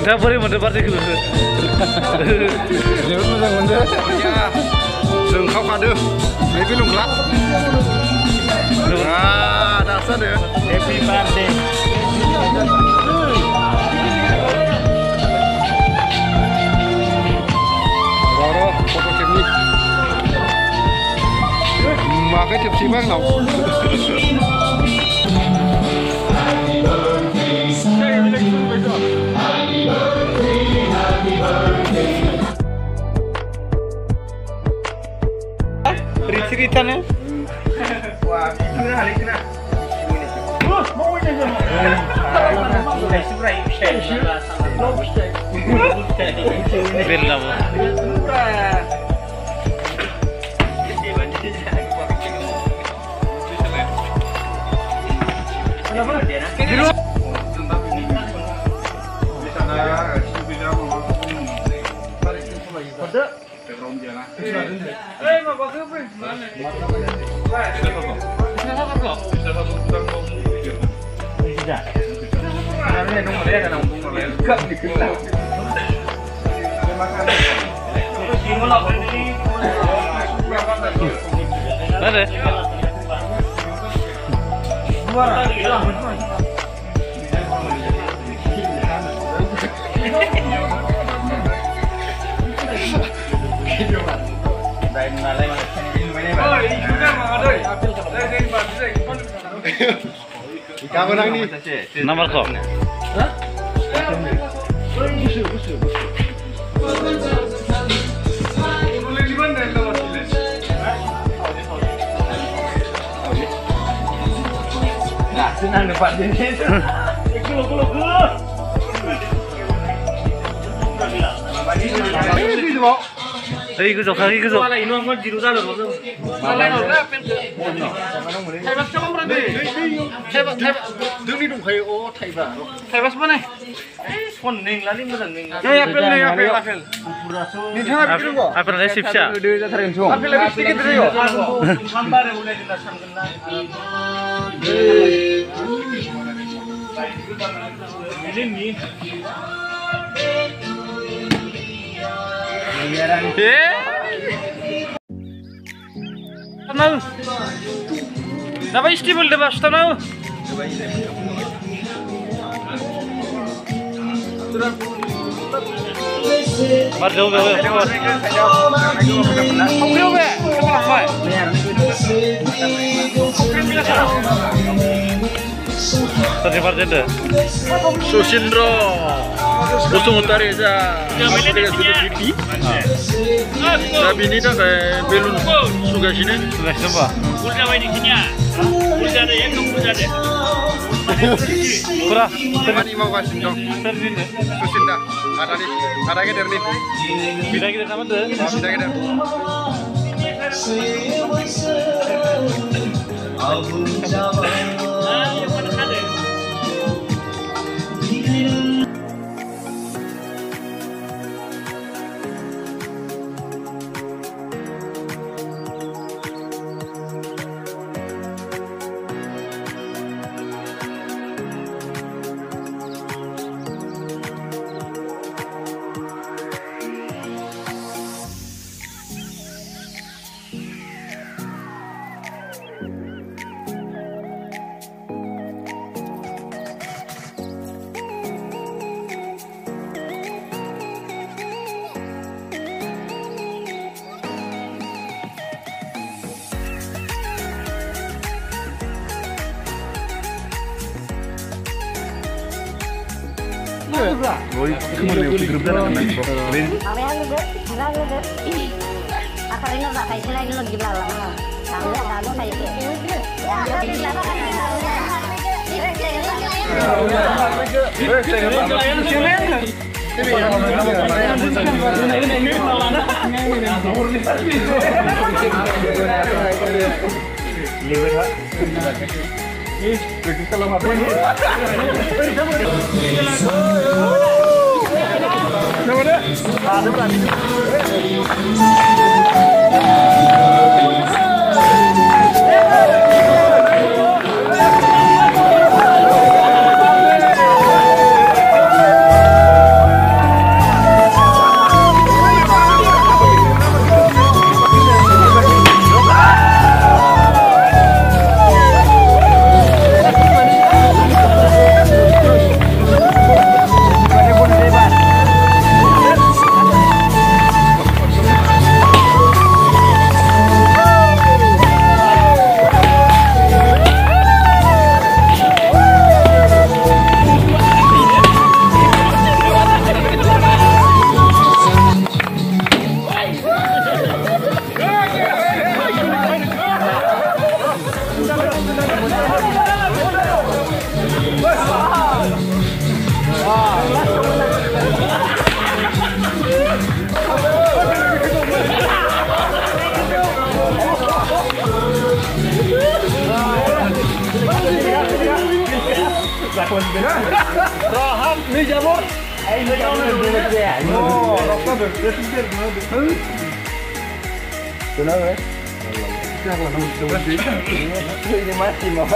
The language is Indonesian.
नोंथाङा बोरै मोनदों बार्थडेखौ? जोबोद मोजां मोनदों। जोंखावखादो बेबो नंला। दासो जादो हेपि बार्थडे। र' फट' खेबनि माखै खेबसेबो आंनाव। Ritan-ritannya. Wah, kena hari kena. Mau ini aja. Kapan ini? Nomor kok? Hah? Nah, senang depan ini. Hei, gue jauh. Ini aku jiru dah loh. Demi dong kayak oh Thaiba mana? Soning lah ni macam ning. Apel. Ni cakap begitu kok. Apel ada sipsa. Apel lebih sedikit dulu yo. Hambar boleh dilaksanakan kena. Ini ni. Tahu? Dapat istimewa lepas tahu? Marjau be. Tadi partai Susindro. Busung utara aja. Kita sudah pipi. Tapi ini dah kayak belum suka sini. Sudah coba. Udah di sini ya. Udah ada yang kamu udah ada. Kurang. Ini mau kasih dong. Susinda. Ada ke dari ini. Bila kita sama tu. Bisa kita. Oi, kemana ni? Grup dah nak main pro. Rin. Apa ini tak kayak sila ini lagi belalang. Kamu kayak Kalau apa ni? Ada berani. Raham, ini jamur. Ini jamur. Oh, rasa deh. Kenapa? Ini masih mau.